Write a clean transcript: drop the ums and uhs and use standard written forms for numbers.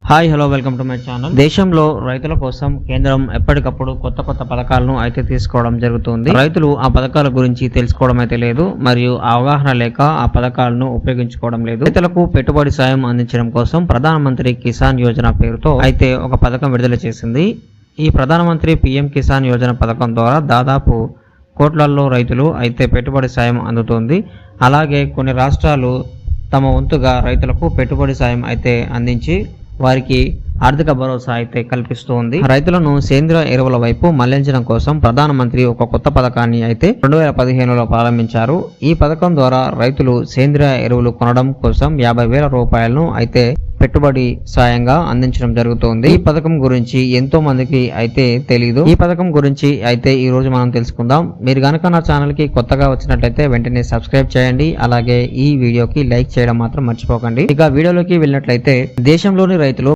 Hi hello welcome to my channel. దేశంలో రైతుల కోసం కేంద్రం ఎప్పటికప్పుడు కొత్త పథకాలను అయితే తీసుకోవడం జరుగుతుంది. రైతులు ఆ పథకాల గురించి తెలుసుకోవడం అయితే లేదు, మరియు అవగాహన లేక ఆ పథకాలను ఉపయోగించుకోవడం లేదు. రైతులకు పెట్టుబడి సాయం అందించడం కోసం ప్రధానమంత్రి కిసాన్ యోజన పేరుతో అయితే ఒక పథకం విడుదల చేసింది. ఈ ప్రధానమంత్రి పిఎం కిసాన్ యోజన పథకం ద్వారా దాదాపు కోట్లలో రైతులు అయితే పెట్టుబడి సాయం అందుతుంది. అలాగే కొన్ని రాష్ట్రాలు తమ వంతుగా రైతులకు పెట్టుబడి సాయం అయితే అందించి వారికి ఆర్థిక భరోసా అయితే కల్పిస్తోంది. రైతులను సేంద్రియ ఎరువుల వైపు మళ్లించడం కోసం ప్రధానమంత్రి ఒక కొత్త పథకాన్ని అయితే 2015లో ప్రారంభించారు. ఈ పథకం ద్వారా రైతులు సేంద్రియ ఎరువులు కొనడం కోసం 50,000 రూపాయలను అయితే పెట్టుబడి సాయంగా అందించడం జరుగుతోంది. ఈ పథకం గురించి ఎంతో మందికి అయితే తెలీదు. ఈ పథకం గురించి అయితే ఈ రోజు మనం తెలుసుకుందాం. మీరు గనక నా ఛానల్ కి కొత్తగా వచ్చినట్లయితే వెంటనే సబ్స్క్రైబ్ చేయండి. అలాగే ఈ వీడియోకి లైక్ చేయడం మాత్రం మర్చిపోకండి. ఇక వీడియోలోకి వెళ్ళినట్లయితే దేశంలోని రైతులు